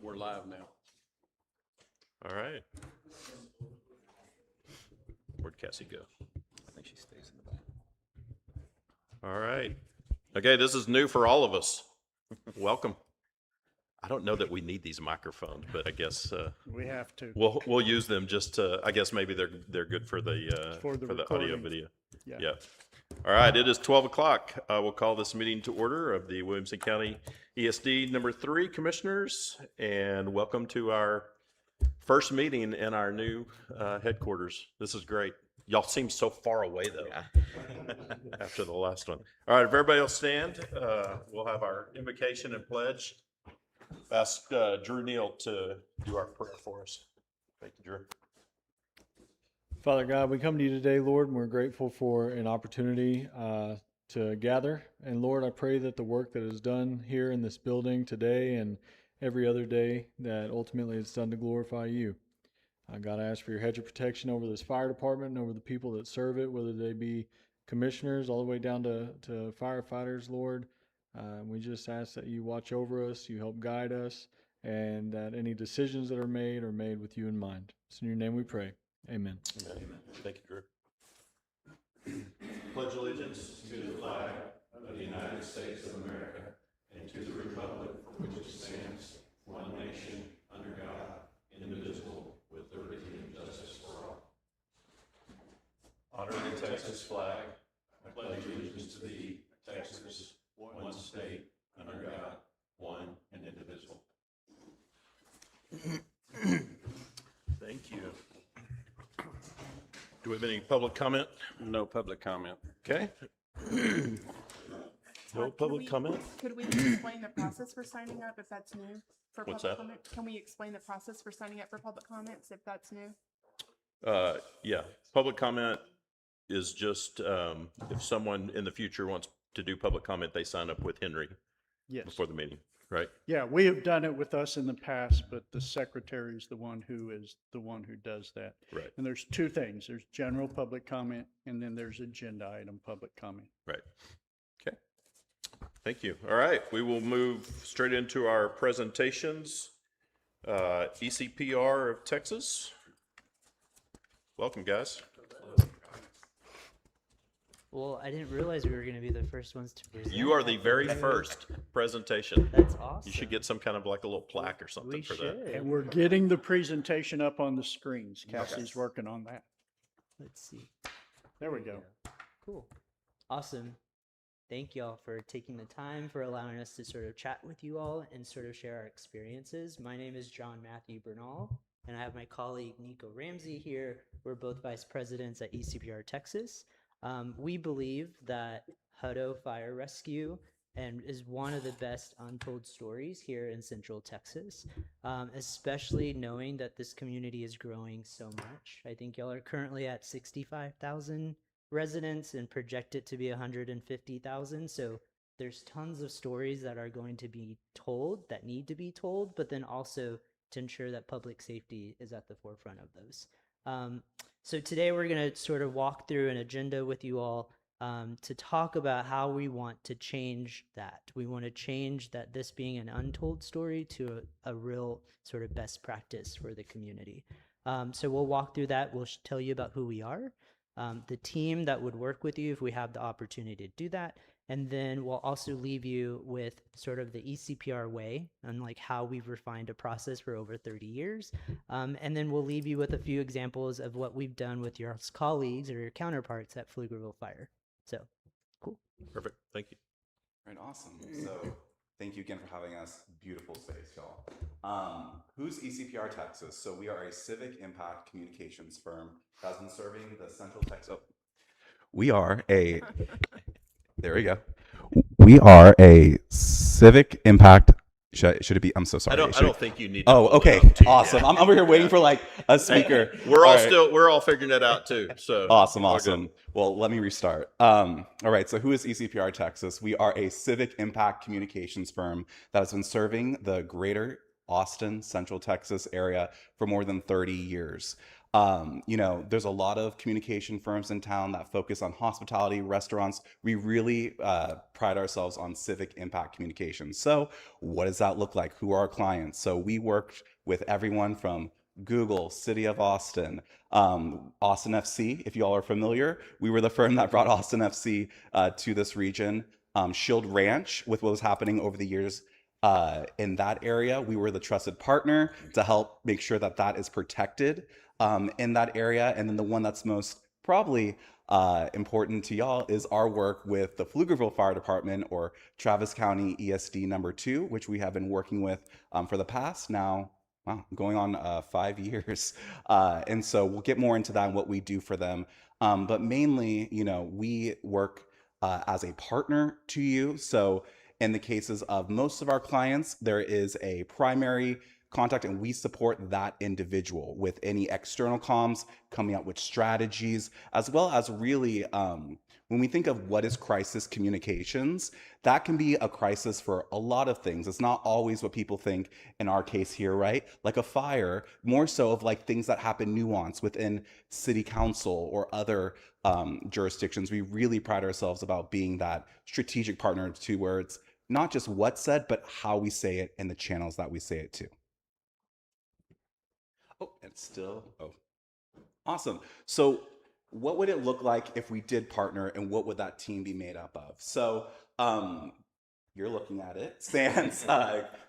We're live now. All right. Where'd Cassie go? I think she stays in the back. All right. Okay, this is new for all of us. Welcome. I don't know that we need these microphones, but I guess We have to. we'll use them just to. I guess maybe they're good for the For the audio recording. video. Yeah. Yeah. All right. It is 12 o'clock. We'll call this meeting to order of the Williamson County ESD number 3 commissioners, and welcome to our first meeting in our new headquarters. This is great. Y'all seem so far away though. After the last one. All right, if everybody will stand, we'll have our invocation and pledge. Ask Drew Neal to do our prayer for us. Thank you, Drew. Father God, we come to you today, Lord, and we're grateful for an opportunity to gather. And Lord, I pray that the work that is done here in this building today and every other day, that ultimately it's done to glorify you. God, I ask for your hedge of protection over this fire department and over the people that serve it, whether they be commissioners all the way down to firefighters, Lord. We just ask that you watch over us, you help guide us, and that any decisions that are made with you in mind. It's in your name we pray. Amen. Amen. Thank you, Drew. Pledge allegiance to the flag of the United States of America and to the republic for which it stands, one nation, under God, indivisible, with liberty and justice for all. Honor the Texas flag. I pledge allegiance to thee, Texas, one state, under God, one and indivisible. Thank you. Do we have any public comment? No public comment. Okay. No public comment? Could we explain the process for signing up if that's new for What's public that? comment? Can we explain the process for signing up for public comments if that's new? Yeah, public comment is just if someone in the future wants to do public comment, they sign up with Henry Yes. before the meeting, right? Yeah, we have done it with us in the past, but the secretary is the one who does that. Right, And there's two things. There's general public comment, and then there's agenda item public comment. right. Okay. Thank you. All right, we will move straight into our presentations. ECPR of Texas. Welcome, guys. Well, I didn't realize we were going to be the first ones to present. You are the very first presentation. That's awesome. You should get some kind of like a little plaque or something We for should. that. And we're getting the presentation up on the screens. Cassie's working on that. Let's see. There we go. Cool. Awesome. Thank y'all for taking the time, for allowing us to sort of chat with you all and sort of share our experiences. My name is John Matthew Bernal, and I have my colleague Nico Ramsey here. We're both vice presidents at ECPR Texas. We believe that Hutto Fire Rescue is one of the best untold stories here in Central Texas, especially knowing that this community is growing so much. I think y'all are currently at 65,000 residents and project it to be 150,000. So there's tons of stories that are going to be told, that need to be told, but then also to ensure that public safety is at the forefront of those. So today we're going to sort of walk through an agenda with you all to talk about how we want to change that. We want to change that, this being an untold story, to a real sort of best practice for the community. So we'll walk through that. We'll tell you about who we are, the team that would work with you if we have the opportunity to do that. And then we'll also leave you with sort of the ECPR way and like how we've refined a process for over 30 years. And then we'll leave you with a few examples of what we've done with your colleagues or your counterparts at Pflugerville Fire. So, cool. Perfect. Thank you. Right, awesome. So thank you again for having us. Beautiful space, y'all. Who's ECPR Texas? So we are a civic impact communications firm that's been serving the Central Texas. We are a, there we go. We are a civic impact. Should it be? I'm so sorry. I don't think you need to. Oh, hold it okay. up to you Awesome. yet. I'm over here waiting for like a speaker. We're all right. we're all figuring it out too. So Awesome. all good. Well, let me restart. All right. So who is ECPR Texas? We are a civic impact communications firm that has been serving the greater Austin, Central Texas area for more than 30 years. You know, there's a lot of communication firms in town that focus on hospitality, restaurants. We really pride ourselves on civic impact communications. So, what does that look like? Who are our clients? So, we worked with everyone from Google, City of Austin, Austin FC. If you all are familiar, we were the firm that brought Austin FC to this region. Shield Ranch, with what was happening over the years in that area, we were the trusted partner to help make sure that that is protected in that area. And then the one that's most probably important to y'all is our work with the Pflugerville Fire Department, or Travis County ESD number 2, which we have been working with for the past now, wow, going on 5 years. And so we'll get more into that and what we do for them. But mainly, you know, we work as a partner to you. So in the cases of most of our clients, there is a primary contact, and we support that individual with any external comms, coming up with strategies, as well as really, when we think of what is crisis communications, that can be a crisis for a lot of things. It's not always what people think in our case here, right? Like a fire, more so of like things that happen nuanced within city council or other jurisdictions. We really pride ourselves about being that strategic partner to where it's not just what's said, but how we say it and the channels that we say it to. Oh, and still, oh, awesome. So what would it look like if we did partner, and what would that team be made up of? So you're looking at it, stands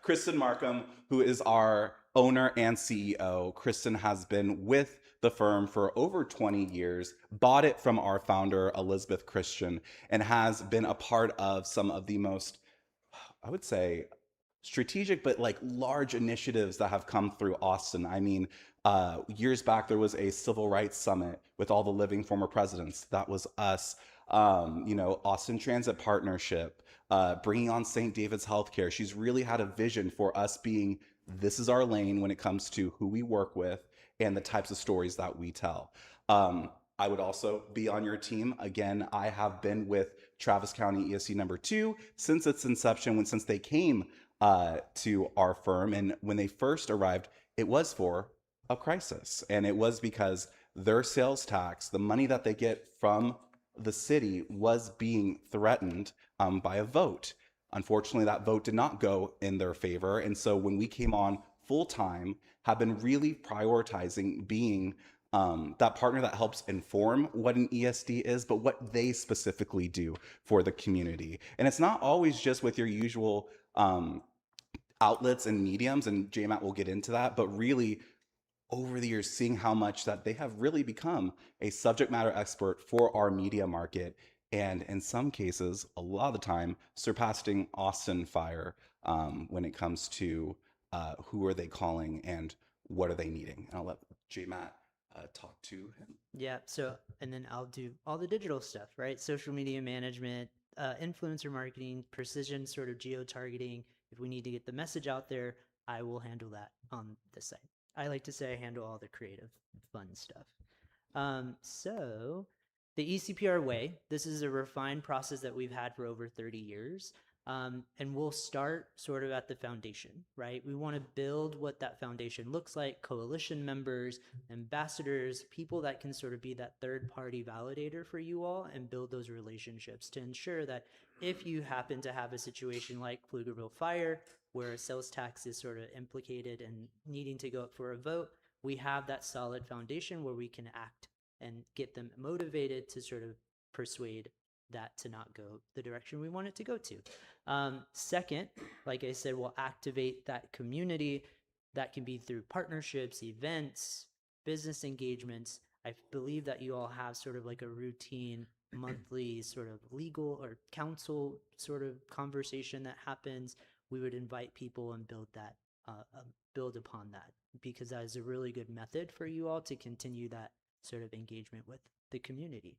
Kristen Markham, who is our owner and CEO. Kristen has been with the firm for over 20 years, bought it from our founder, Elizabeth Christian, and has been a part of some of the most, I would say, strategic but like large initiatives that have come through Austin. I mean, years back there was a civil rights summit with all the living former presidents. That was us. You know, Austin Transit Partnership, bringing on St. David's Healthcare. She's really had a vision for us being, this is our lane when it comes to who we work with and the types of stories that we tell. I would also be on your team. Again, I have been with Travis County ESC number 2 since its inception, since they came to our firm. And when they first arrived, it was for a crisis. And it was because their sales tax, the money that they get from the city, was being threatened by a vote. Unfortunately, that vote did not go in their favor. And so when we came on full time, have been really prioritizing being that partner that helps inform what an ESD is, but what they specifically do for the community. And it's not always just with your usual outlets and mediums, and JMAT will get into that, but really over the years, seeing how much that they have really become a subject matter expert for our media market. And in some cases, a lot of the time, surpassing Austin Fire when it comes to who are they calling and what are they needing. And I'll let JMAT talk to him. Yeah. So, and then I'll do all the digital stuff, right? Social media management, influencer marketing, precision sort of geo-targeting. If we need to get the message out there, I will handle that on the site. I like to say I handle all the creative, fun stuff. So the ECPR way, this is a refined process that we've had for over 30 years. And we'll start sort of at the foundation, right? We want to build what that foundation looks like, coalition members, ambassadors, people that can sort of be that third-party validator for you all and build those relationships to ensure that if you happen to have a situation like Pflugerville Fire, where sales tax is sort of implicated and needing to go up for a vote, we have that solid foundation where we can act and get them motivated to sort of persuade that to not go the direction we want it to go to. Second, like I said, we'll activate that community. That can be through partnerships, events, business engagements. I believe that you all have sort of like a routine monthly sort of legal or council sort of conversation that happens. We would invite people and build that, build upon that, because that is a really good method for you all to continue that sort of engagement with the community.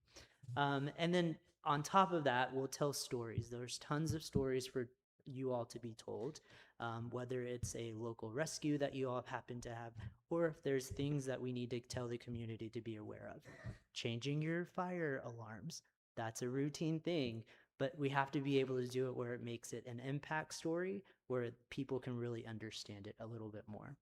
And then on top of that, we'll tell stories. There's tons of stories for you all to be told, whether it's a local rescue that you all happen to have, or if there's things that we need to tell the community to be aware of. Changing your fire alarms, that's a routine thing, but we have to be able to do it where it makes it an impact story, where people can really understand it a little bit more.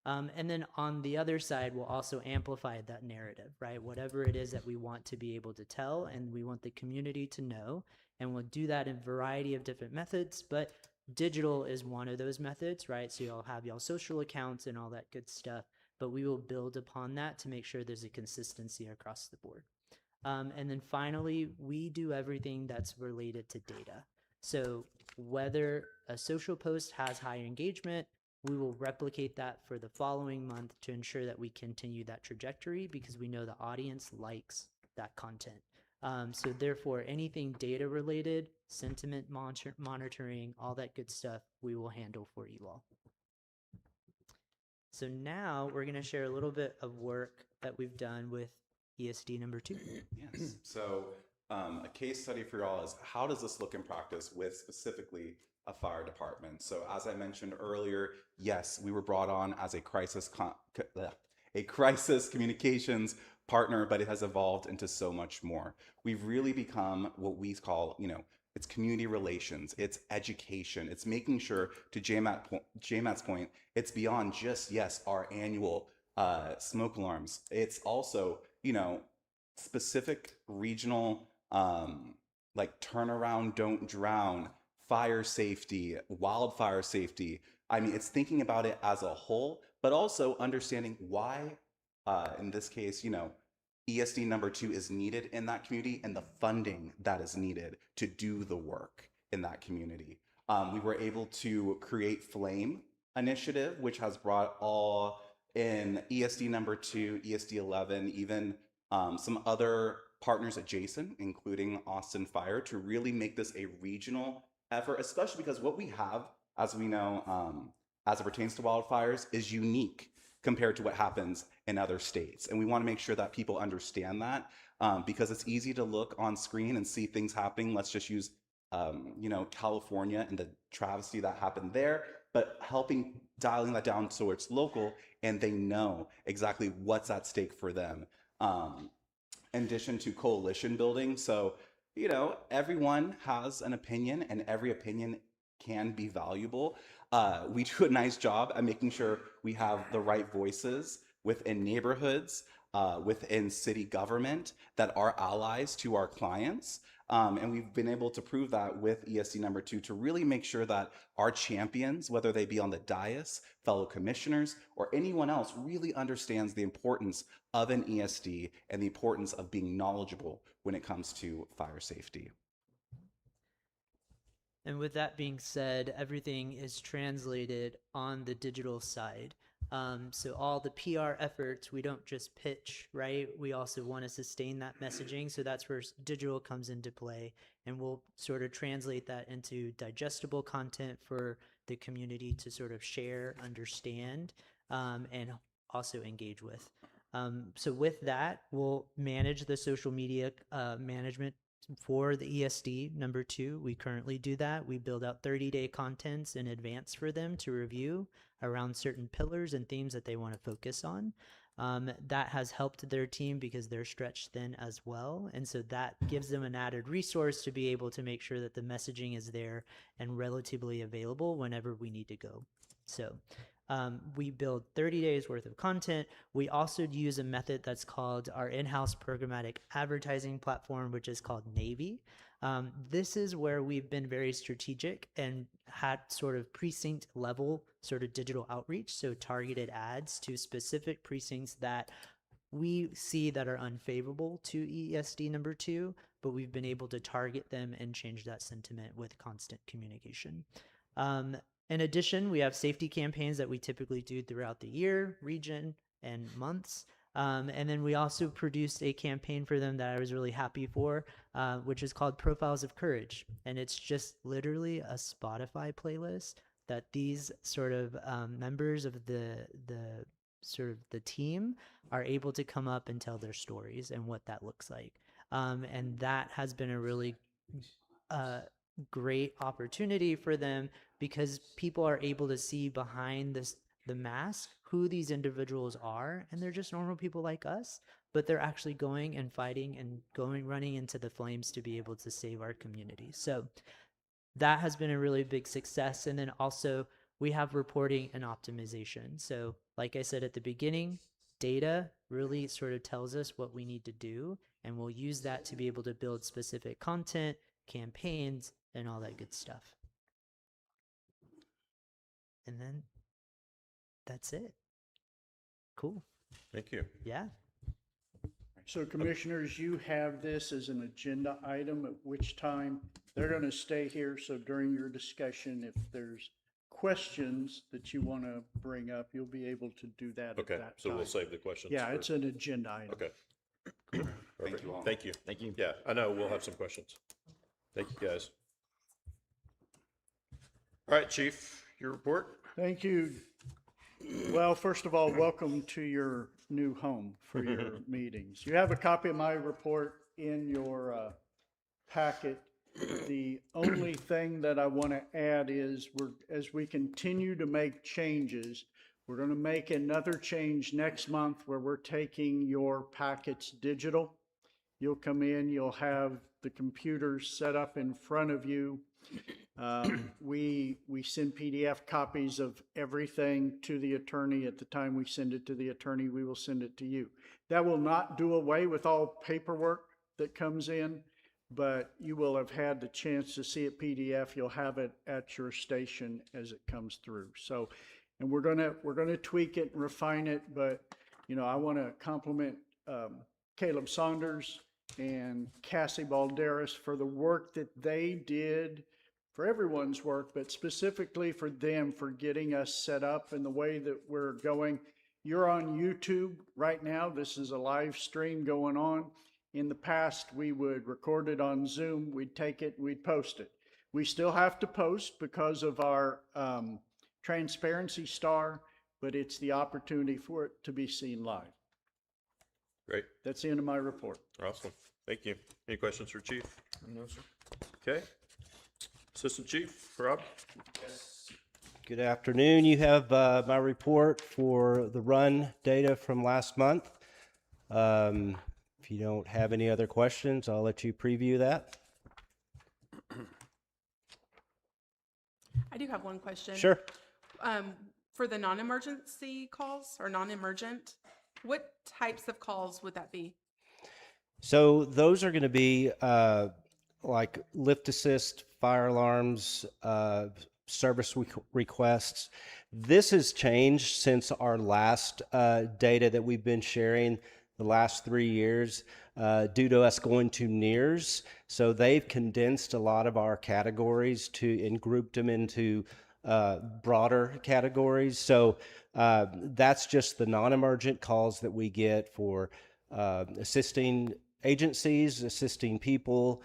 And then on the other side, we'll also amplify that narrative, right? Whatever it is that we want to be able to tell and we want the community to know. And we'll do that in a variety of different methods, but digital is one of those methods, right? So you'll have y'all social accounts and all that good stuff, but we will build upon that to make sure there's a consistency across the board. And then finally, we do everything that's related to data. So whether a social post has high engagement, we will replicate that for the following month to ensure that we continue that trajectory because we know the audience likes that content. So therefore, anything data related, sentiment monitoring, all that good stuff, we will handle for you all. So now we're going to share a little bit of work that we've done with ESD number 2. Yes. So a case study for y'all is how does this look in practice with specifically a fire department? So as I mentioned earlier, yes, we were brought on as a crisis communications partner, but it has evolved into so much more. We've really become what we call, it's community relations, it's education, it's making sure, to JMAT's point, it's beyond just, yes, our annual smoke alarms. It's also, specific regional, like turnaround, don't drown, fire safety, wildfire safety. I mean, it's thinking about it as a whole, but also understanding why, in this case, ESD number 2 is needed in that community and the funding that is needed to do the work in that community. We were able to create Flame initiative, which has brought all in ESD number 2, ESD 11, even some other partners adjacent, including Austin Fire, to really make this a regional effort, especially because what we have, as we know, as it pertains to wildfires, is unique compared to what happens in other states. And we want to make sure that people understand that because it's easy to look on screen and see things happening. Let's just use, California and the travesty that happened there, but dialing that down so it's local and they know exactly what's at stake for them. In addition to coalition building. So, everyone has an opinion and every opinion can be valuable. We do a nice job at making sure we have the right voices within neighborhoods, within city government that are allies to our clients. And we've been able to prove that with ESD number 2 to really make sure that our champions, whether they be on the dais, fellow commissioners, or anyone else, really understands the importance of an ESD and the importance of being knowledgeable when it comes to fire safety. And with that being said, everything is translated on the digital side. So all the PR efforts, we don't just pitch, right? We also want to sustain that messaging. So that's where digital comes into play. And we'll sort of translate that into digestible content for the community to sort of share, understand, and also engage with. So with that, we'll manage the social media management for the ESD number 2. We currently do that. We build out 30-day contents in advance for them to review around certain pillars and themes that they want to focus on. That has helped their team because they're stretched thin as well. And so that gives them an added resource to be able to make sure that the messaging is there and relatively available whenever we need to go. So we build 30 days worth of content. We also use a method that's called our in-house programmatic advertising platform, which is called Navy. This is where we've been very strategic and had sort of precinct level sort of digital outreach. So targeted ads to specific precincts that we see that are unfavorable to ESD number 2, but we've been able to target them and change that sentiment with constant communication. In addition, we have safety campaigns that we typically do throughout the year, region, and months. And then we also produced a campaign for them that I was really happy for, which is called Profiles of Courage. And it's just literally a Spotify playlist that these sort of members of the team are able to come up and tell their stories and what that looks like. And that has been a really great opportunity for them because people are able to see behind the mask who these individuals are, and they're just normal people like us, but they're actually going and fighting and running into the flames to be able to save our community. So that has been a really big success. And then also we have reporting and optimization. So like I said at the beginning, data really sort of tells us what we need to do, and we'll use that to be able to build specific content, campaigns, and all that good stuff. And then that's it. Cool. Thank you. Yeah. So commissioners, you have this as an agenda item, at which time they're going to stay here. So during your discussion, if there's questions that you want to bring up, you'll be able to do that at Okay, that so we'll time. save the questions. Yeah, for- it's an agenda item. Okay. Thank Perfect. you all. Thank you. Thank you. Yeah, I know, we'll have some questions. Thank you, guys. All right, Chief, your report? Thank you. Well, first of all, welcome to your new home for your meetings. You have a copy of my report in your packet. The only thing that I want to add is as we continue to make changes, we're going to make another change next month where we're taking your packets digital. You'll come in, you'll have the computers set up in front of you. We send PDF copies of everything to the attorney. At the time we send it to the attorney, we will send it to you. That will not do away with all paperwork that comes in, but you will have had the chance to see it PDF. You'll have it at your station as it comes through. So, and we're gonna tweak it and refine it, but you know, I want to compliment Caleb Saunders and Cassie Balderas for the work that they did, for everyone's work, but specifically for them for getting us set up in the way that we're going. You're on YouTube right now. This is a live stream going on. In the past, we would record it on Zoom, we'd take it, we'd post it. We still have to post because of our transparency star, but it's the opportunity for it to be seen live. Great, That's the end of my report. awesome. Thank you. Any questions for Chief? No, sir. Okay. Assistant Chief, Rob? Good afternoon. You have my report for the run data from last month. If you don't have any other questions, I'll let you preview that. I do have one question. Sure. For the non-emergency calls or non-emergent, what types of calls would that be? So those are going to be like lift assist, fire alarms, service requests. This has changed since our last data that we've been sharing the last 3 years due to us going to NEARS. So they've condensed a lot of our categories and grouped them into broader categories. So that's just the non-emergent calls that we get for assisting agencies, assisting people,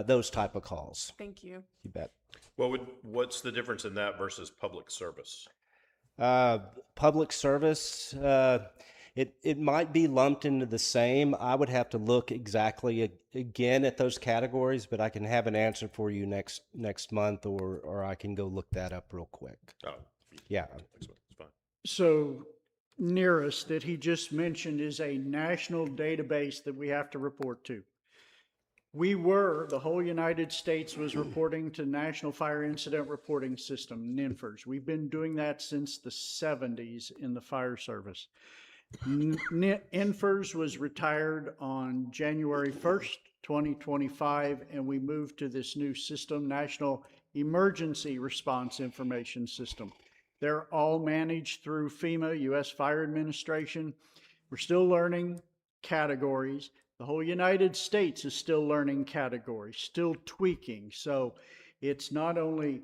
those type of calls. Thank you. You bet. What's the difference in that versus public service? Public service, it might be lumped into the same. I would have to look exactly again at those categories, but I can have an answer for you next month, or I can go look that up real quick. Oh, Yeah. it's fine. So NEARS that he just mentioned is a national database that we have to report to. The whole United States was reporting to National Fire Incident Reporting System, NINFRS. We've been doing that since the 70s in the fire service. NINFRS was retired on January 1st, 2025, and we moved to this new system, National Emergency Response Information System. They're all managed through FEMA, U.S. Fire Administration. We're still learning categories. The whole United States is still learning categories, still tweaking. So it's not only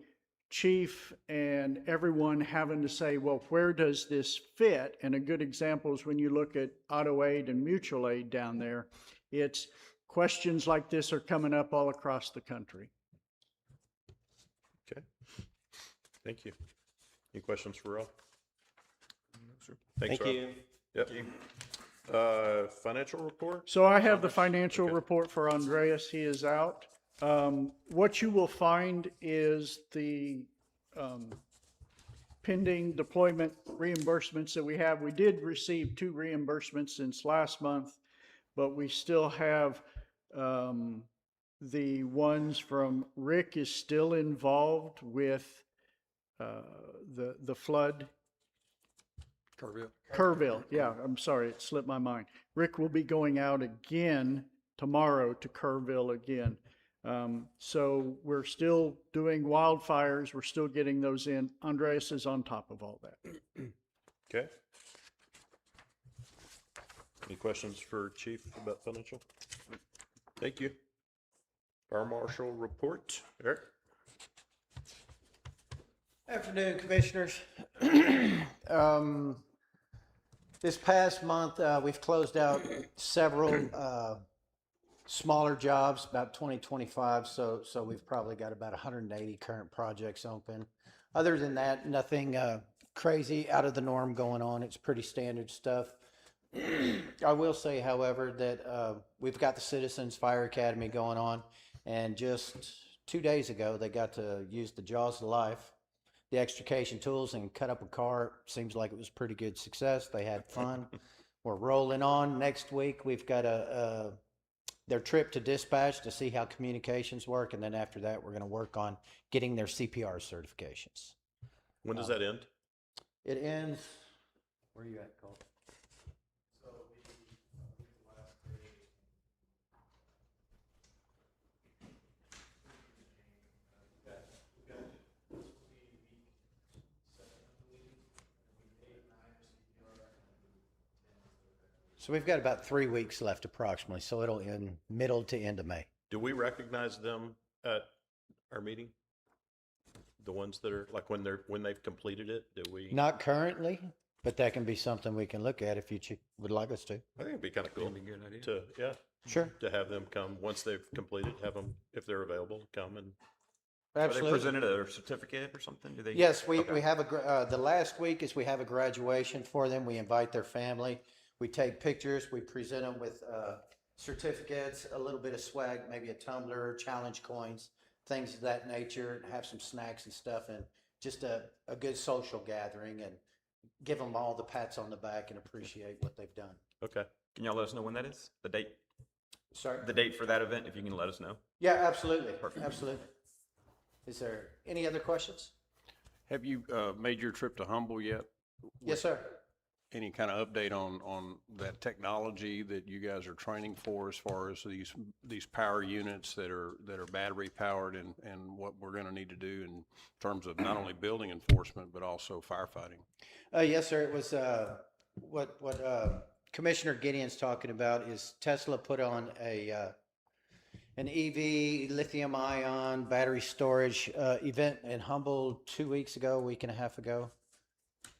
chief and everyone having to say, well, where does this fit? And a good example is when you look at auto aid and mutual aid down there, it's questions like this are coming up all across the country. Okay. Thank you. Any questions for Rob? Thank Rob. you. Yep. Financial report? So I have the financial report for Andreas. He is out. What you will find is the pending deployment reimbursements that we have. We did receive 2 reimbursements since last month, but we still have the ones from Rick is still involved with the flood. Kerrville, yeah, I'm sorry, it slipped my mind. Rick will be going out again tomorrow to Kerrville again. So we're still doing wildfires, we're still getting those in. Andreas is on top of all that. Okay. Any questions for Chief about financial? Thank you. Fire Marshal report. Eric? Afternoon, Commissioners. This past month, we've closed out several smaller jobs, about 2025, so we've probably got about 180 current projects open. Other than that, nothing crazy out of the norm going on. It's pretty standard stuff. I will say, however, that we've got the Citizens Fire Academy going on, and just 2 days ago, they got to use the jaws of life, the extrication tools, and cut up a car. Seems like it was pretty good success. They had fun. We're rolling on. Next week, we've got their trip to dispatch to see how communications work, and then after that, we're going to work on getting their CPR certifications. When does that end? It ends. Where are you at, Cole? So we've got about 3 weeks left approximately, so it'll end middle to end of May. Do we recognize them at our meeting? The ones that are, like, when they've completed it, do we? Not currently, but that can be something we can look at if you would like us to. I think it'd be kind of cool That'd be a good idea. to, yeah, Sure. to have them come, once they've completed, have them, if they're available, come and, Are they Absolutely. presented a certificate or something? Do they? Yes, we Okay. have the last week is we have a graduation for them. We invite their family. We take pictures. We present them with certificates, a little bit of swag, maybe a tumbler, challenge coins, things of that nature, and have some snacks and stuff, and just a good social gathering, and give them all the pats on the back and appreciate what they've done. okay. Can y'all let us know when that is? The date? Sorry? The date for that event, if you can let us know. Yeah, absolutely. Perfect. Absolutely. Is there any other questions? Have you made your trip to Humble yet? Yes, sir. Any kind of update on that technology that you guys are training for as far as these power units that are battery powered and what we're going to need to do in terms of not only building enforcement but also firefighting? Yes, sir. It was what Commissioner Gideon's talking about is Tesla put on an EV lithium ion battery storage event in Humble 2 weeks ago, a week and a half ago.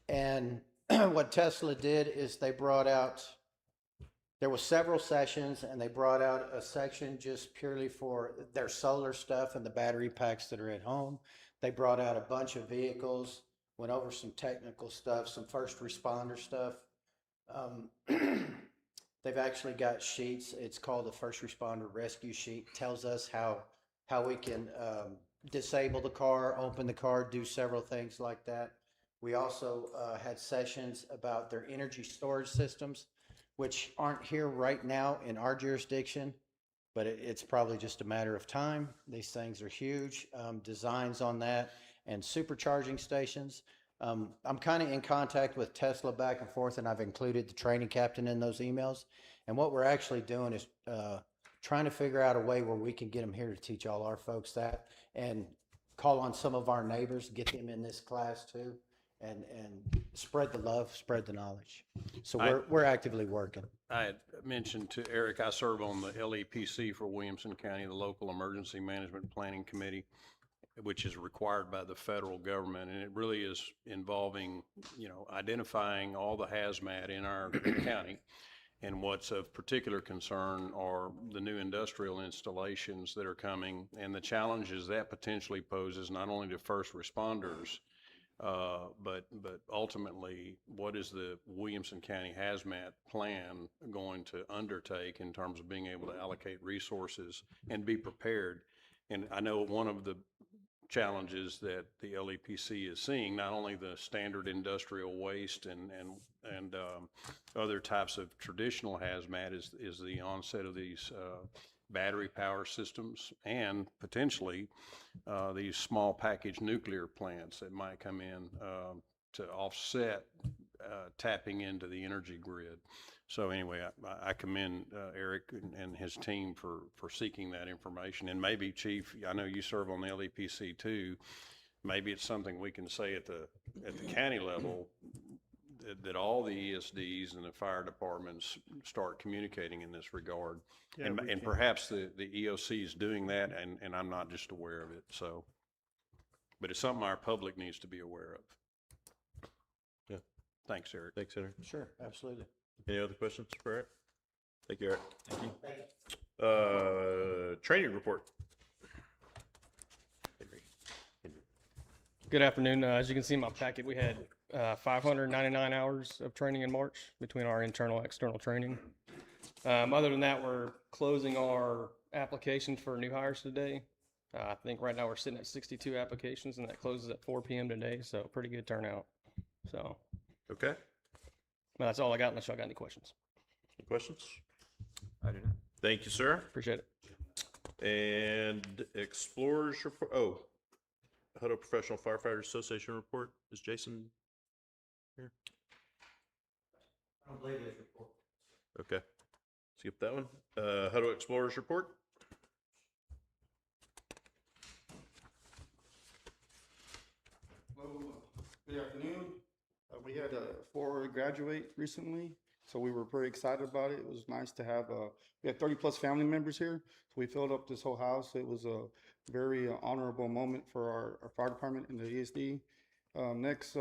And what Tesla did is they brought out, there were several sessions, and they brought out a section just purely for their solar stuff and the battery packs that are at home. They brought out a bunch of vehicles, went over some technical stuff, some first responder stuff. They've actually got sheets. It's called the First Responder Rescue Sheet. Tells us how we can disable the car, open the car, do several things like that. We also had sessions about their energy storage systems, which aren't here right now in our jurisdiction, but it's probably just a matter of time. These things are huge. Designs on that and supercharging stations. I'm kind of in contact with Tesla back and forth, and I've included the training captain in those emails. And what we're actually doing is trying to figure out a way where we can get them here to teach all our folks that, and call on some of our neighbors, get them in this class too, and spread the love, spread the knowledge. So we're actively working. I had mentioned to Eric, I serve on the LEPC for Williamson County, the Local Emergency Management Planning Committee, which is required by the federal government, and it really is involving, identifying all the hazmat in our county. And what's of particular concern are the new industrial installations that are coming and the challenges that potentially poses not only to first responders, but ultimately, what is the Williamson County hazmat plan going to undertake in terms of being able to allocate resources and be prepared? And I know one of the challenges that the LEPC is seeing, not only the standard industrial waste and other types of traditional hazmat, is the onset of these battery power systems, and potentially these small package nuclear plants that might come in to offset tapping into the energy grid. So anyway, I commend Eric and his team for seeking that information. And maybe, Chief, I know you serve on the LEPC too. Maybe it's something we can say at the county level that all the ESDs and the fire departments start communicating in this regard. Yeah, we And can. perhaps the EOC is doing that, and I'm not just aware of it. So, but it's something our public needs to be aware of. Yeah. Thanks, Eric. Thanks, Henry. Sure, absolutely. Any other questions for Eric? Thank you, Eric. Thank you. Training report. Good afternoon. As you can see in my packet, we had 599 hours of training in March between our internal and external training. Other than that, we're closing our applications for new hires today. I think right now we're sitting at 62 applications, and that closes at 4 p.m. today, so pretty good turnout. So Okay. well, that's all I got unless y'all got any questions. Any questions? I do not. Thank you, sir. Appreciate it. And Explorers report. Oh, Hutto Professional Firefighters Association report. Is Jason here? I don't believe it. report. Okay. Skip that one. Hutto Explorers report. Hello, good afternoon. We had 4 graduate recently, so we were very excited about it. It was nice to have, we had 30 plus family members here, so we filled up this whole house. It was a very honorable moment for our fire department and the ESD. Next,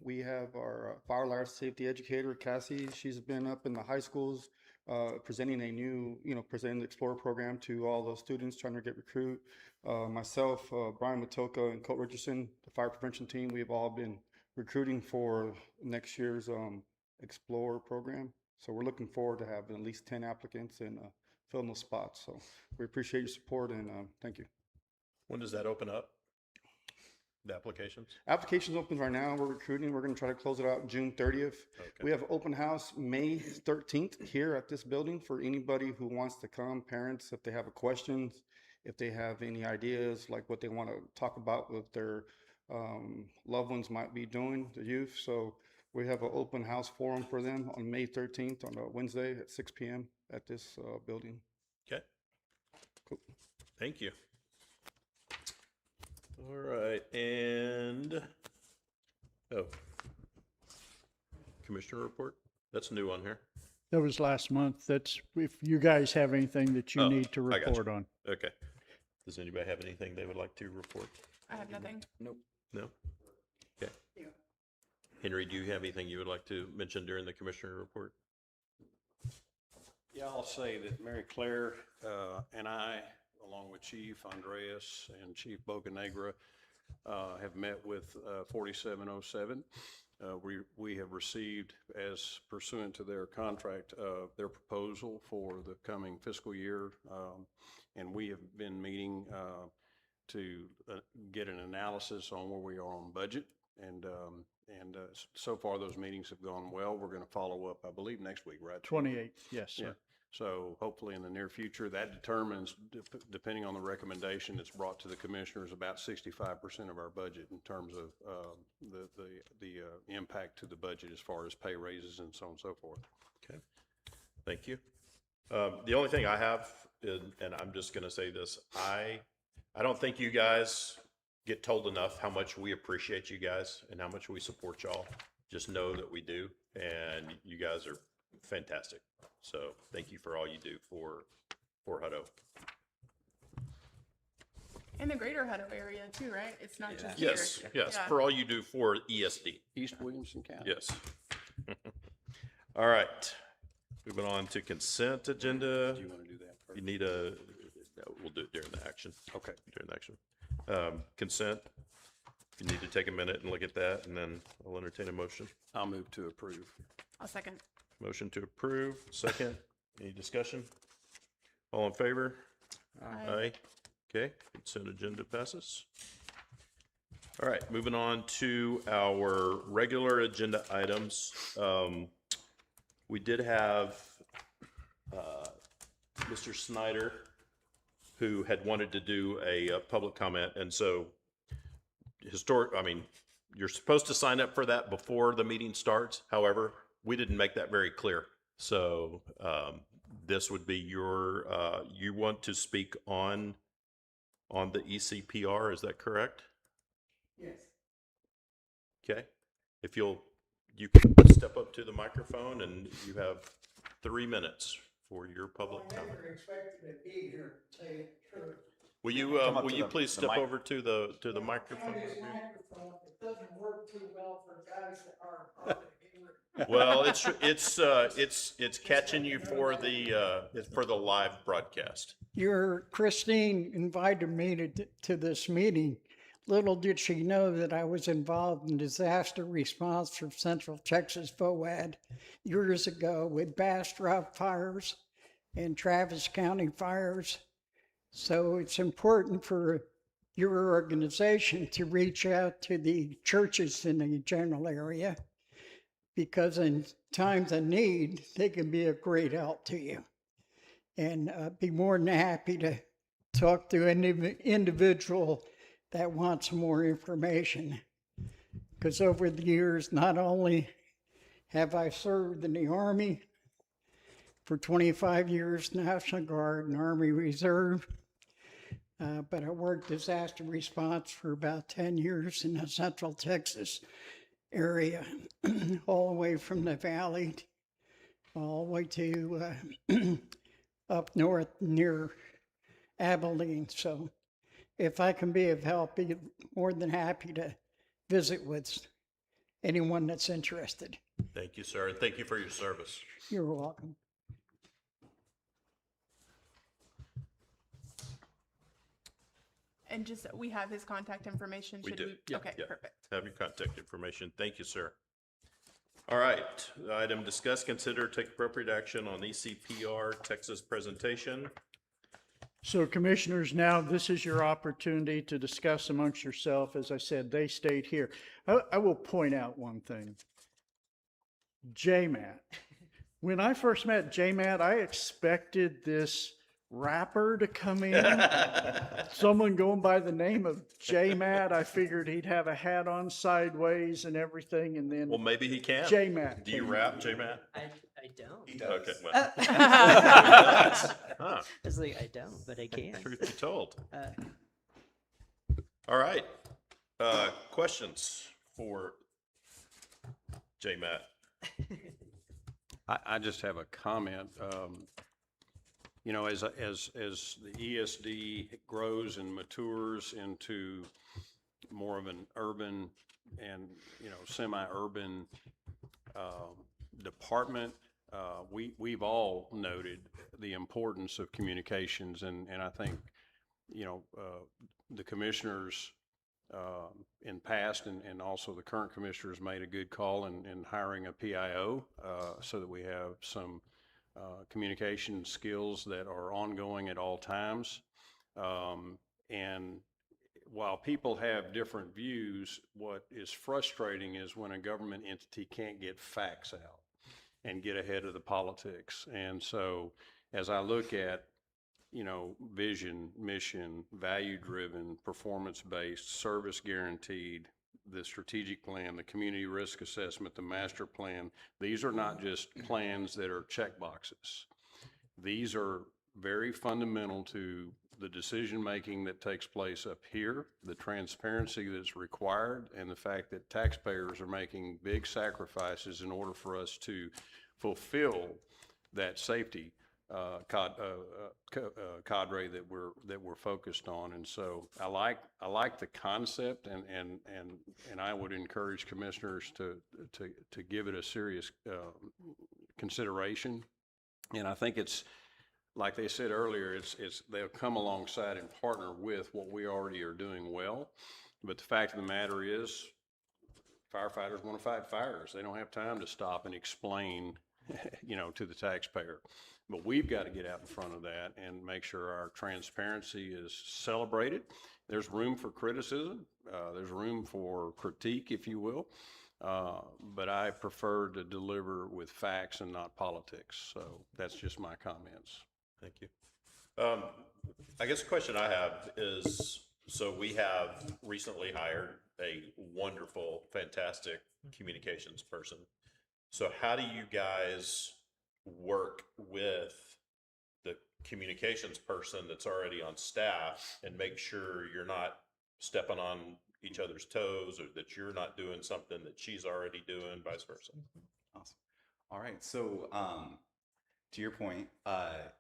we have our fire life safety educator, Cassie. She's been up in the high schools presenting a new, presenting the Explorer program to all those students trying to get recruit. Myself, Brian Matoka, and Colt Richardson, the fire prevention team, we've all been recruiting for next year's Explorer program. So we're looking forward to having at least 10 applicants and filling those spots. So we appreciate your support and thank you. When does that open up? The applications? Applications open right now. We're recruiting. We're going to try to close it out June 30th. Okay. We have open house May 13th here at this building for anybody who wants to come, parents, if they have questions, if they have any ideas, like what they want to talk about with their loved ones might be doing, the youth. So we have an open house forum for them on May 13th on a Wednesday at 6 p.m. at this building. Okay. Cool. Thank you. All right, and Commissioner report. That's new on here. That was last month. That's, if you guys have anything that you Oh, need to I got report you. on. Okay. Does anybody have anything they would like to report? I have nothing. No? Okay. Henry, do you have anything you would like to mention during the Commissioner report? Yeah, I'll say that Mary Claire and I, along with Chief Andreas and Chief Bocanegra, have met with 4707. We have received, as pursuant to their contract, their proposal for the coming fiscal year, and we have been meeting to get an analysis on where we are on budget. And so far, those meetings have gone well. We're going to follow up, I believe, next week, right? 28th, yes, sir. Yeah. So hopefully in the near future, that determines, depending on the recommendation that's brought to the commissioners, about 65% of our budget in terms of the impact to the budget as far as pay raises and so on and so forth. Okay. Thank you. The only thing I have, and I'm just going to say this, I don't think you guys get told enough how much we appreciate you guys and how much we support y'all. Just know that we do, and you guys are fantastic. So thank you for all you do for Hutto. In the greater Hutto area too, right? It's not just Yes, here. yes, Yeah. for all you do for ESD. East Williamson County. Yes. All right. Moving on to consent agenda. Do you want to do that first? You need we'll do it during the action. Okay. During the action. Consent. You need to take a minute and look at that, and then I'll entertain a motion. I'll move to approve. I'll second. Motion to approve, second. Any discussion? All in favor? Aye. Okay, consent agenda passes. All right, moving on to our regular agenda items. We did have Mr. Snyder who had wanted to do a public comment. And so you're supposed to sign up for that before the meeting starts. However, we didn't make that very clear. So this would be you want to speak on the ECPR, is that correct? Yes. Okay. If you can step up to the microphone, and you have 3 minutes for your public comment. Expected to be here, to tell you the truth. Will you please step over to the microphone? It doesn't work too well for guys that are hard to hear. Well, it's catching you for the live broadcast. Christine invited me to this meeting. Little did she know that I was involved in disaster response for Central Texas FOAD years ago with Bastrop fires and Travis County fires. So it's important for your organization to reach out to the churches in the general area, because in times of need, they can be a great help to you. And be more than happy to talk to an individual that wants more information. Because over the years, not only have I served in the Army for 25 years, National Guard and Army Reserve, but I worked disaster response for about 10 years in the Central Texas area, all the way from the valley, all the way to up north near Abilene. So if I can be of help, be more than happy to visit with anyone that's interested. Thank you, sir, and thank you for your service. You're welcome. And just, we have his contact information? We Should do. Yeah, Okay, yeah. perfect. Have your contact information. Thank you, sir. All right. Item discuss, consider, take appropriate action on ECPR Texas presentation. So commissioners, now this is your opportunity to discuss amongst yourself. As I said, they stayed here. I will point out one thing. JMAT. When I first met JMAT, I expected this rapper to come in. Someone going by the name of JMAT. I figured he'd have a hat on sideways and everything, and then Well, maybe he can. JMAT. Do you came rap, in. J-Matt? I don't. He does. Okay, well. I Huh, was like, I don't, but I can. truth be told. Uh, All right. Questions for J-Matt? I just have a comment. You know, as the ESD grows and matures into more of an urban and, you know, semi-urban department, we've all noted the importance of communications, and I think, you know, the commissioners in past and also the current commissioners made a good call in hiring a PIO so that we have some communication skills that are ongoing at all times. And while people have different views, what is frustrating is when a government entity can't get facts out and get ahead of the politics. And so as I look at, you know, vision, mission, value-driven, performance-based, service guaranteed, the strategic plan, the community risk assessment, the master plan, these are not just plans that are check boxes. These are very fundamental to the decision-making that takes place up here, the transparency that's required, and the fact that taxpayers are making big sacrifices in order for us to fulfill that safety cadre that we're focused on. And so I like the concept, and I would encourage commissioners to give it a serious consideration. And I think it's, like they said earlier, they'll come alongside and partner with what we already are doing well. But the fact of the matter is, firefighters want to fight fires. They don't have time to stop and explain, you know, to the taxpayer. But we've got to get out in front of that and make sure our transparency is celebrated. There's room for criticism. There's room for critique, if you will. But I prefer to deliver with facts and not politics. So that's just my comments. Thank you. I guess the question I have is, so we have recently hired a wonderful, fantastic communications person. So how do you guys work with the communications person that's already on staff and make sure you're not stepping on each other's toes, or that you're not doing something that she's already doing, vice versa? Awesome. All right. So, to your point,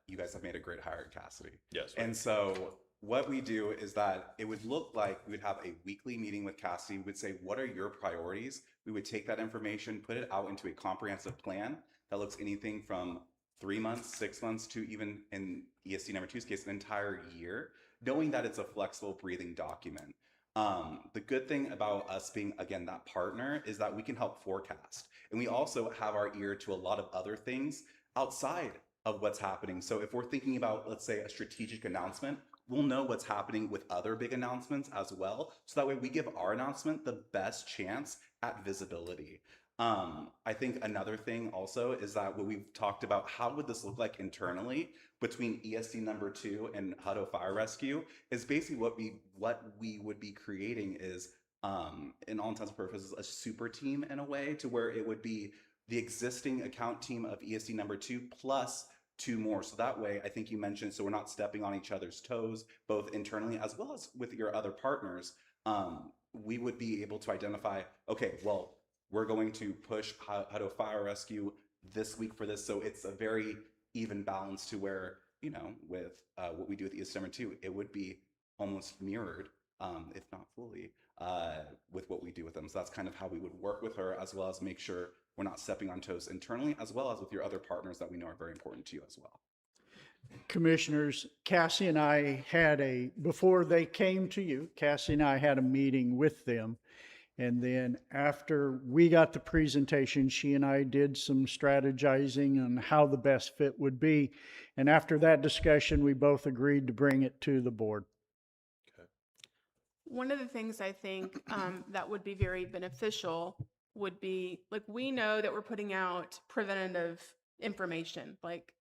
you guys have made a great hire, Cassidy. Yes. And so what we do is that it would look like we would have a weekly meeting with Cassidy. We would say, what are your priorities? We would take that information, put it out into a comprehensive plan that looks anything from 3 months, 6 months, to even in ESD number two's case, an entire year, knowing that it's a flexible breathing document. The good thing about us being, again, that partner is that we can help forecast. And we also have our ear to a lot of other things outside of what's happening. So if we're thinking about, let's say, a strategic announcement, we'll know what's happening with other big announcements as well. So that way we give our announcement the best chance at visibility. I think another thing also is that what we've talked about, how would this look like internally between ESD number 2 and Hutto Fire Rescue, is basically what we would be creating is, in all intents and purposes, a super team in a way, to where it would be the existing account team of ESD number 2 plus 2 more. So that way, I think you mentioned, so we're not stepping on each other's toes, both internally as well as with your other partners. We would be able to identify, okay, well, we're going to push Hutto Fire Rescue this week for this. So it's a very even balance to where, you know, with what we do with ESD number 2, it would be almost mirrored, if not fully, with what we do with them. So that's kind of how we would work with her, as well as make sure we're not stepping on toes internally, as well as with your other partners that we know are very important to you as well. Commissioners, Cassie and I had before they came to you, Cassie and I had a meeting with them. And then after we got the presentation, she and I did some strategizing on how the best fit would be. And after that discussion, we both agreed to bring it to the board. One of the things I think that would be very beneficial would be, like, we know that we're putting out preventative information, like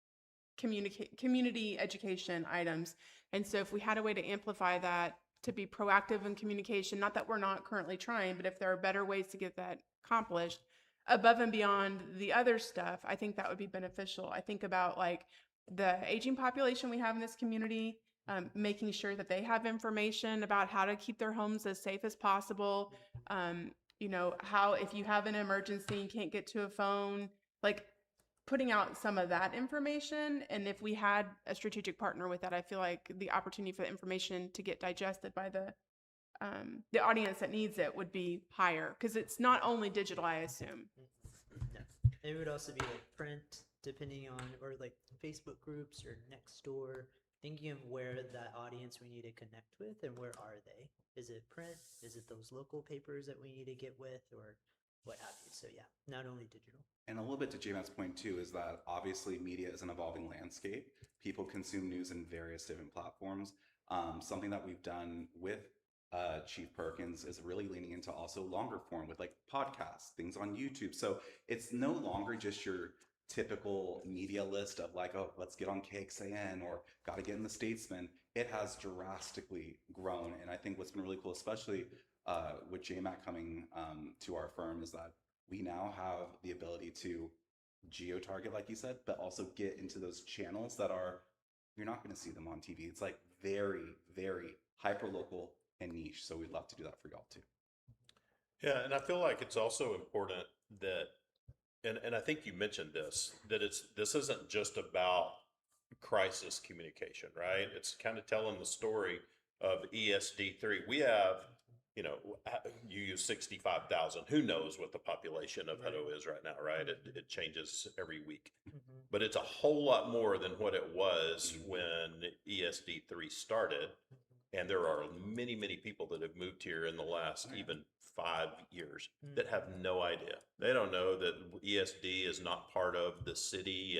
community education items. And so if we had a way to amplify that, to be proactive in communication, not that we're not currently trying, but if there are better ways to get that accomplished above and beyond the other stuff, I think that would be beneficial. I think about, like, the aging population we have in this community, making sure that they have information about how to keep their homes as safe as possible. You know, how if you have an emergency and can't get to a phone, like putting out some of that information. And if we had a strategic partner with that, I feel like the opportunity for the information to get digested by the audience that needs it would be higher, because it's not only digital, I assume. No. It would also be like print, depending on, or like Facebook groups or next door, thinking of where that audience we need to connect with and where are they? Is it print? Is it those local papers that we need to get with, or what have you? So yeah, not only digital. And a little bit to J-Matt's point too, is that obviously media is an evolving landscape. People consume news in various different platforms. Something that we've done with Chief Perkins is really leaning into also longer form with like podcasts, things on YouTube. So it's no longer just your typical media list of like, oh, let's get on KXAN or got to get in the Statesman. It has drastically grown. And I think what's been really cool, especially with J-Matt coming to our firm, is that we now have the ability to geo-target, like you said, but also get into those channels that are, you're not going to see them on TV. It's like very, very hyper-local and niche. So we'd love to do that for y'all too. Yeah, and I feel like it's also important that, and I think you mentioned this, that this isn't just about crisis communication, right? It's kind of telling the story of ESD3. We have, you know, you use 65,000. Who knows what the population of Hutto is right now, right? It changes every week. Mm-hmm. But it's a whole lot more than what it was when ESD3 started. And there are many, many people that have moved here in the last even 5 years that have no idea. They don't know that ESD is not part of the city,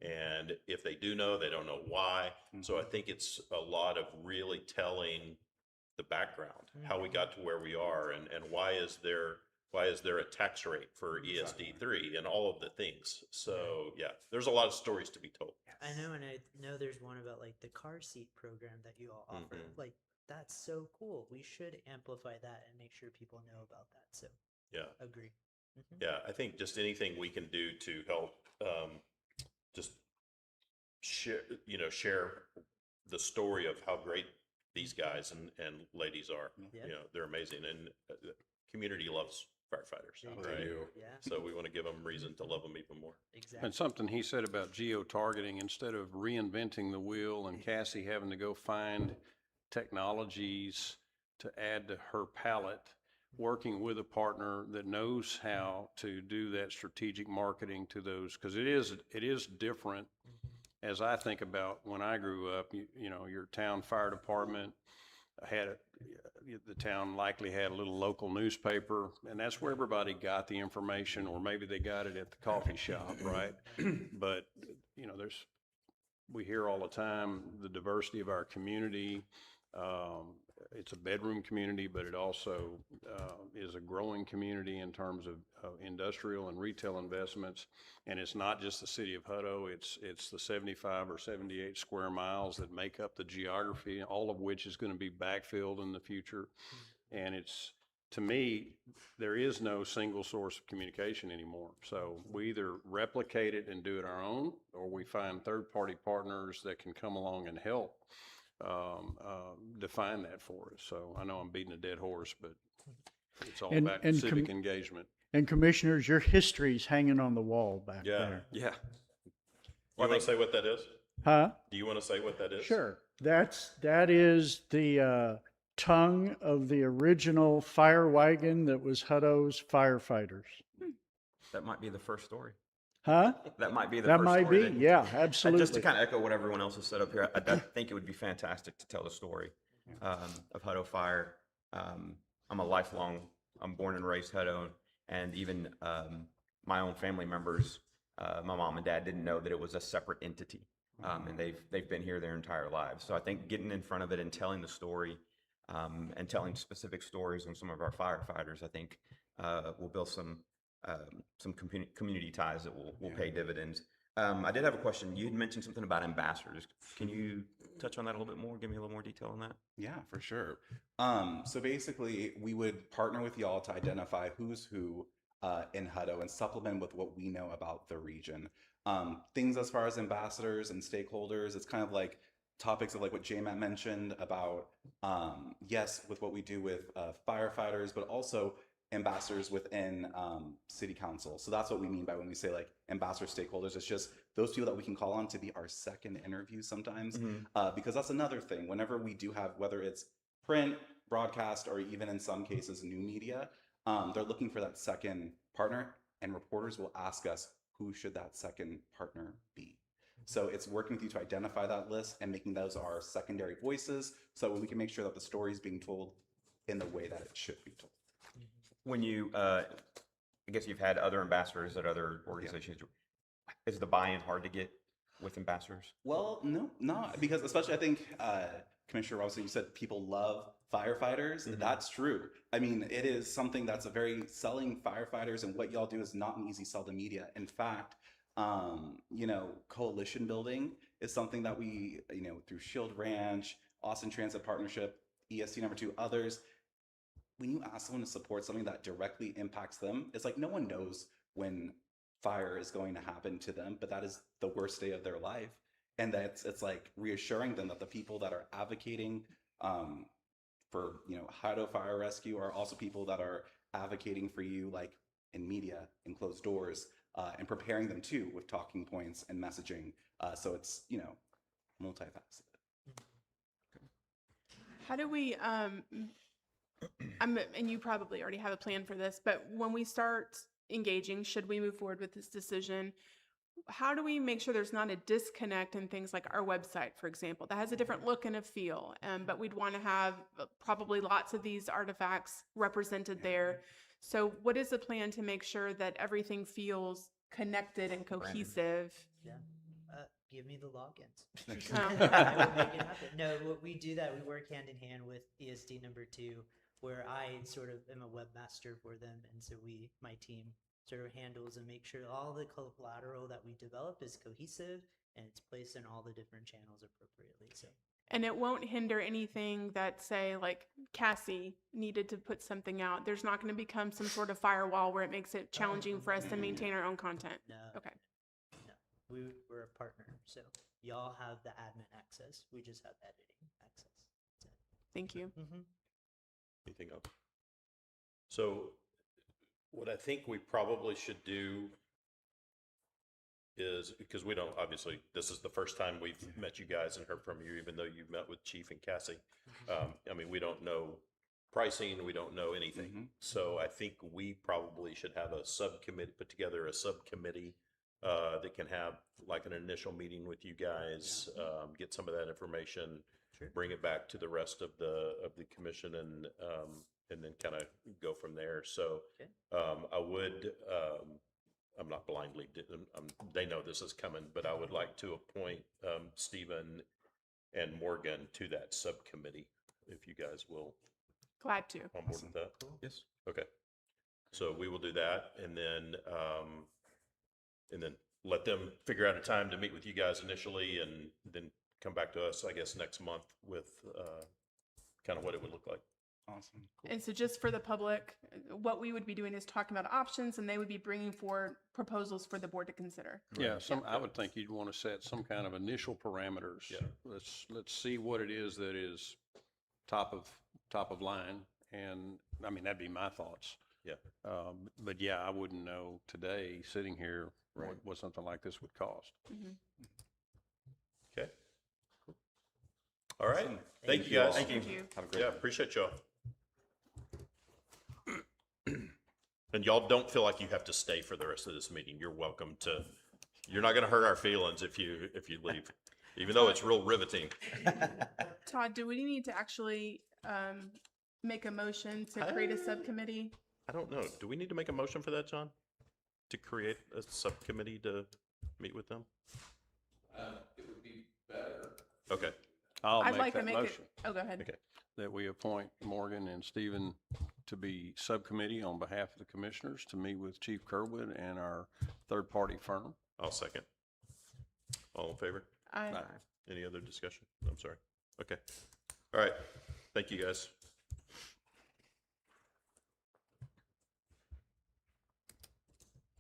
and if they do know, they don't know why. So I think it's a lot of really telling the background, how we got to where we are, and why is there a tax rate for ESD3 and all of the things. So yeah, there's a lot of stories to be told. I know, and I know there's one about like the car seat program that you all offer. Like, that's so cool. We should amplify that and make sure people know about that. So, Yeah. agree. Yeah, I think just anything we can do to help just share the story of how great these guys and ladies are. Yeah. You know, they're amazing, and the community loves firefighters, They right? do. Yeah. So we want to give them reason to love them even more. Exactly. And something he said about geo-targeting, instead of reinventing the wheel and Cassie having to go find technologies to add to her palette, working with a partner that knows how to do that strategic marketing to those, because it is different. As I think about when I grew up, you know, your town fire department the town likely had a little local newspaper, and that's where everybody got the information, or maybe they got it at the coffee shop, right? But, you know, we hear all the time the diversity of our community. It's a bedroom community, but it also is a growing community in terms of industrial and retail investments. And it's not just the city of Hutto, it's the 75 or 78 square miles that make up the geography, all of which is going to be backfilled in the future. And to me, there is no single source of communication anymore. So we either replicate it and do it our own, or we find third-party partners that can come along and help define that for us. So I know I'm beating a dead horse, but it's all about civic engagement. And commissioners, your history's hanging on the wall back Yeah. there. Yeah. Do you want to say what that is? Huh? Do you want to say what that is? Sure. That is the tongue of the original fire wagon that was Hutto's firefighters. That might be the first story. Huh? That might be the That first might story. be, then. yeah, Just to absolutely. kind of echo what everyone else has said up here, I think it would be fantastic to tell the story of Hutto Fire. I'm born and raised Hutto, and even my own family members, my mom and dad didn't know that it was a separate entity, and they've been here their entire lives. So I think getting in front of it and telling the story, and telling specific stories on some of our firefighters, I think will build some community ties that will pay dividends. I did have a question. You had mentioned something about ambassadors. Can you touch on that a little bit more? Give me a little more detail on that. Yeah, for sure. So basically, we would partner with y'all to identify who's who in Hutto and supplement with what we know about the region. Things as far as ambassadors and stakeholders, it's kind of like topics of like what J-Matt mentioned about, yes, with what we do with firefighters, but also ambassadors within city council. So that's what we mean by when we say like ambassador stakeholders. It's just those people that we can call on to be our second interview sometimes, because that's another thing. Whenever we do have, whether it's print, broadcast, or even in some cases new media, they're looking for that second partner, and reporters will ask us, who should that second partner be? So it's working with you to identify that list and making those our secondary voices, so we can make sure that the story is being told in the way that it should be told. When you, I guess you've had other ambassadors at other organizations. Is the buy-in hard to get with ambassadors? Well, no, not because, especially I think Commissioner Robinson, you said people love firefighters. That's true. I mean, it is something that's a very selling firefighters, and what y'all do is not an easy sell to media. In fact, coalition building is something that we, through Shield Ranch, Austin Transit Partnership, ESD #2, others, when you ask someone to support something that directly impacts them, it's like no one knows when fire is going to happen to them, but that is the worst day of their life. And it's like reassuring them that the people that are advocating for, Hutto Fire Rescue are also people that are advocating for you, like in media, in closed doors, and preparing them too with talking points and messaging. So it's, multifaceted. How do we, and you probably already have a plan for this, but when we start engaging, should we move forward with this decision? How do we make sure there's not a disconnect in things like our website, for example, that has a different look and a feel, but we'd want to have probably lots of these artifacts represented there. So what is the plan to make sure that everything feels connected and cohesive? Yeah. Give me the logins. I will make it happen. No, we do that. We work hand in hand with ESD #2, where I sort of am a webmaster for them, and so my team sort of handles and make sure all the collateral that we develop is cohesive and it's placed in all the different channels appropriately. So And it won't hinder anything that, say, like Cassie needed to put something out. There's not going to become some sort of firewall where it makes it challenging for us to maintain our own content. no, Okay. no, we're a partner. So y'all have the admin access. We just have editing access. So, Thank you. Anything else? So what I think we probably should do is, because we don't, obviously, this is the first time we've met you guys and heard from you, even though you've met with Chief and Cassie. I mean, we don't know pricing, we don't know anything. So I think we probably should have a subcommittee, put together a subcommittee that can have like an initial meeting with you guys, get some of that information, bring it back to the rest of the commission, and then kind of go from there. So I would, I'm not blindly, they know this is coming, but I would like to appoint Stephen and Morgan to that subcommittee, if you guys will. Glad to. On board with that? Yes. Okay. So we will do that, and then let them figure out a time to meet with you guys initially, and then come back to us, I guess, next month with kind of what it would look like. Awesome. Cool. And so just for the public, what we would be doing is talking about options, and they would be bringing forward proposals for the board to consider. Yeah, I would think you'd want to set some kind of initial parameters. Yeah. Let's see what it is that is top of line, and I mean, that'd be my thoughts. Yeah. But yeah, I wouldn't know today, sitting here, what something like this would cost. Okay. Cool. All right. Awesome. Thank you guys. Thank you. Have a great Yeah, appreciate y'all. And y'all don't feel like you have to stay for the rest of this meeting. You're welcome to. You're not going to hurt our feelings if you leave, even though it's real riveting. Todd, do we need to actually make a motion to create a subcommittee? I don't know. Do we need to make a motion for that, John? To create a subcommittee to meet with them? It would be better. Okay. I'll I'd make like to that make motion. it. Oh, go ahead. Okay. That we appoint Morgan and Stephen to be subcommittee on behalf of the commissioners to meet with Chief Kerwood and our third-party firm. I'll second. All in favor? Aye. Any other discussion? I'm sorry. Okay. All right. Thank you, guys.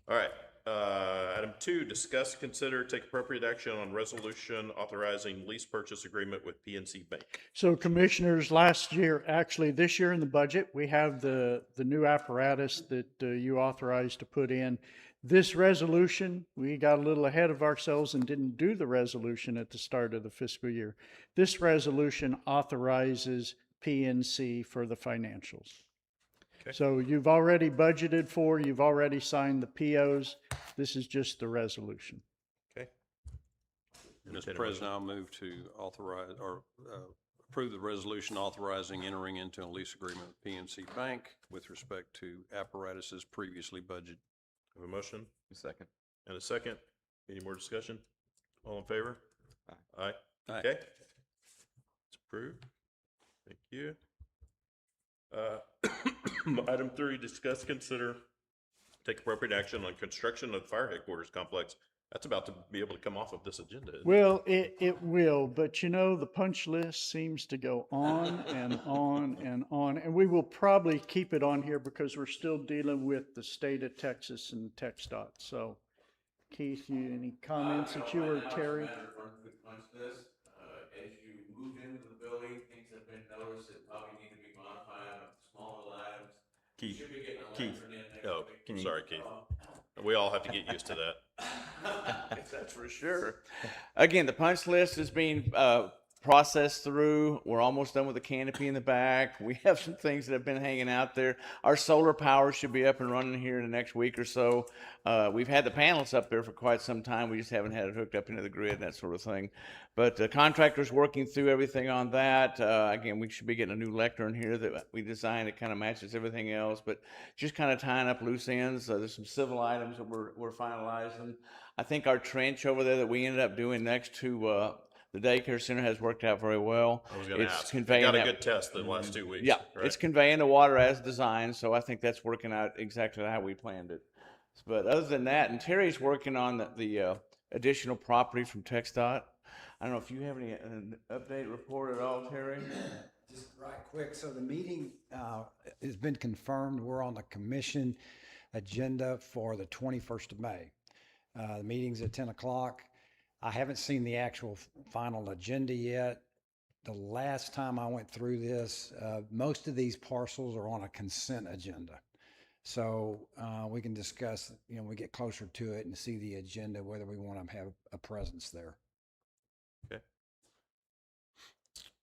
All right. Item 2, discuss, consider, take appropriate action on resolution authorizing lease purchase agreement with PNC Bank. So commissioners, last year, actually this year in the budget, we have the new apparatus that you authorized to put in. This resolution, we got a little ahead of ourselves and didn't do the resolution at the start of the fiscal year. This resolution authorizes PNC for the financials. Okay. So you've already budgeted for, you've already signed the POs. This is just the resolution. Okay. Mr. President, I'll move to authorize or approve the resolution authorizing entering into a lease agreement with PNC Bank with respect to apparatuses previously budgeted. Have a motion A second. and a second. Any more discussion? All in favor? Aye. Aye. Okay. It's approved. Thank you. Item 3, discuss, consider, take appropriate action on construction of the fire headquarters complex. That's about to be able to come off of this agenda. isn't it? Well, it will, but you know, the punch list seems to go on and on and on. And we will probably keep it on here because we're still dealing with the state of Texas and TxDOT. So Keith, any comments that you or Terry? As you move into the building, things have been noticed that probably need to be modified on small little items. Keith, Should be getting a Keith. lantern in next Oh, week. sorry, Keith. We all have to get used to that. That's for sure. Again, the punch list is being processed through. We're almost done with the canopy in the back. We have some things that have been hanging out there. Our solar power should be up and running here in the next week or so. We've had the panels up there for quite some time. We just haven't had it hooked up into the grid and that sort of thing. But the contractor's working through everything on that. Again, we should be getting a new lectern here that we designed that kind of matches everything else, but just kind of tying up loose ends. There's some civil items that we're finalizing. I think our trench over there that we ended up doing next to the daycare center has worked out very well. I was going to It's ask. They conveying got a that- good test the last 2 weeks. Yeah, right? it's conveying the water as designed, so I think that's working out exactly how we planned it. But other than that, and Terry's working on the additional property from TxDOT. I don't know if you have any update report at all, Terry? Just right quick, so the meeting has been confirmed. We're on the commission agenda for the 21st of May. The meeting's at 10 o'clock. I haven't seen the actual final agenda yet. The last time I went through this, most of these parcels are on a consent agenda. So we can discuss, when we get closer to it and see the agenda, whether we want to have a presence there. Okay.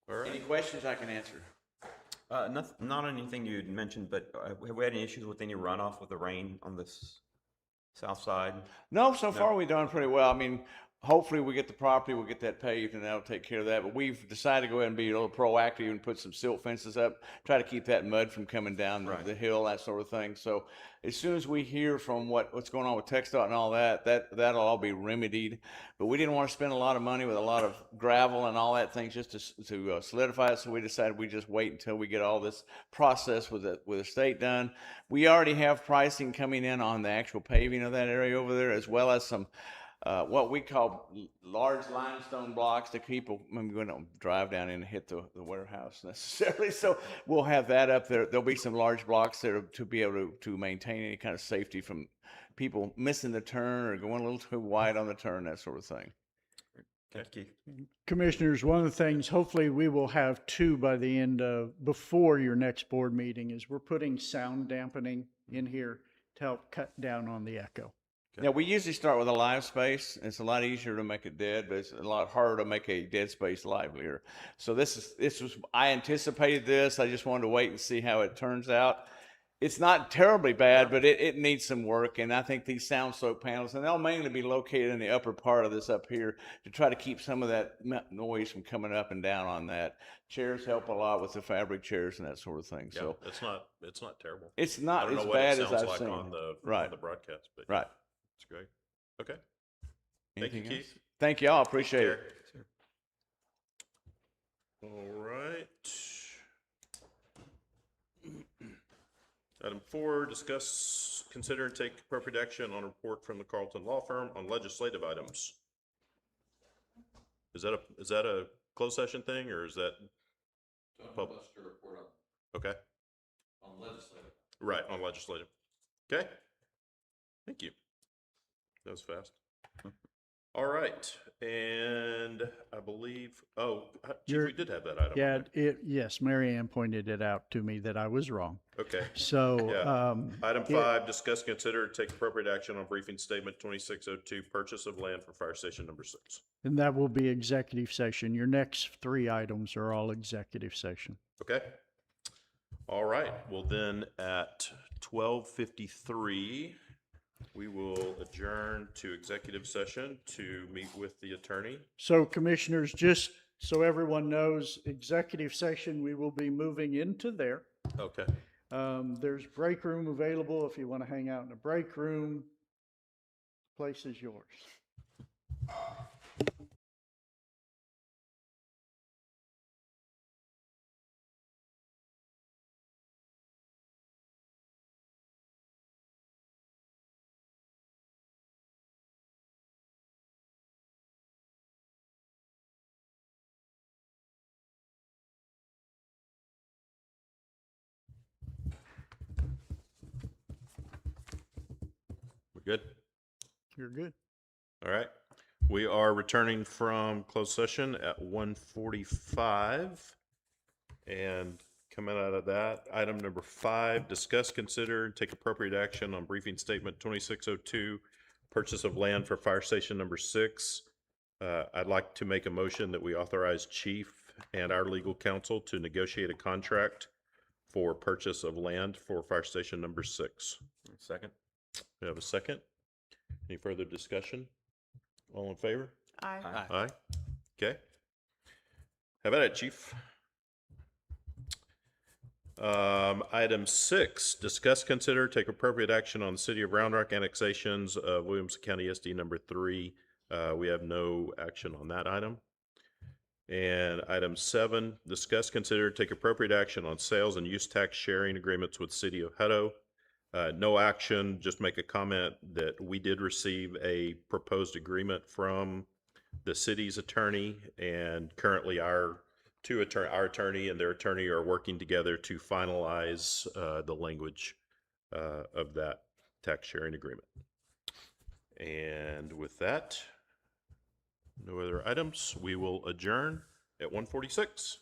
All right. Any questions I can answer? Not anything you'd mentioned, but have we had any issues with any runoff with the rain on this south side? No, so far we've done pretty well. I mean, hopefully we get the property, we'll get that paved, and that'll take care of that. But we've decided to go ahead and be a little proactive and put some silt fences up, try to keep that mud from coming down the hill, that sort of thing. So as soon as we hear from what's going on with TxDOT and all that'll all be remedied. But we didn't want to spend a lot of money with a lot of gravel and all that things just to solidify it. So we decided we just wait until we get all this process with the state done. We already have pricing coming in on the actual paving of that area over there, as well as some what we call large limestone blocks to keep, maybe we don't drive down in and hit the warehouse necessarily. So we'll have that up there. There'll be some large blocks there to be able to maintain any kind of safety from people missing the turn or going a little too wide on the turn, that sort of thing. Thank you. Commissioners, one of the things, hopefully we will have two by the end before your next board meeting, is we're putting sound dampening in here to help cut down on the echo. Now, we usually start with a live space. It's a lot easier to make it dead, but it's a lot harder to make a dead space livelier. So I anticipated this. I just wanted to wait and see how it turns out. It's not terribly bad, but it needs some work. And I think these sound soak panels, and they'll mainly be located in the upper part of this up here to try to keep some of that noise from coming up and down on that. Chairs help a lot with the fabric chairs and that sort of thing. Yeah, So it's not terrible. it's not I don't as know what bad it as sounds I've like seen. on the broadcast, but Right. it's great. Okay. Thank you, Anything else? Keith. Thank y'all. Appreciate it. All right. Item 4, discuss, consider, and take appropriate action on a report from the Carlton Law Firm on legislative items. Is that a closed session thing, or is that public? Okay. On legislative. Right, on legislative. Okay. Thank you. That was fast. All right, and I believe, Chief, we did have that item. Yeah, yes, Mary Ann pointed it out to me that I was wrong. Okay. So, Yeah. Item 5, discuss, consider, take appropriate action on briefing statement 2602, purchase of land for fire station number 6. And that will be executive session. Your next 3 items are all executive session. Okay. All right. Well, then at 12:53, we will adjourn to executive session to meet with the attorney. So commissioners, just so everyone knows, executive session, we will be moving into there. Okay. There's break room available if you want to hang out in a break room. Place is yours. We're good? You're good. All right. We are returning from closed session at 1:45. And coming out of that, item number 5, discuss, consider, and take appropriate action on briefing statement 2602, purchase of land for fire station number 6. I'd like to make a motion that we authorize Chief and our legal counsel to negotiate a contract for purchase of land for fire station number 6. Second. We have a second. Any further discussion? All in favor? Aye. Aye. Okay. How about it, Chief? Item 6, discuss, consider, take appropriate action on the City of Round Rock annexations of Williamson County ESD number 3. We have no action on that item. And item 7, discuss, consider, take appropriate action on sales and use tax sharing agreements with City of Hutto. No action, just make a comment that we did receive a proposed agreement from the city's attorney, and currently our attorney and their attorney are working together to finalize the language of that tax sharing agreement. And with that, no other items. We will adjourn at 1:46.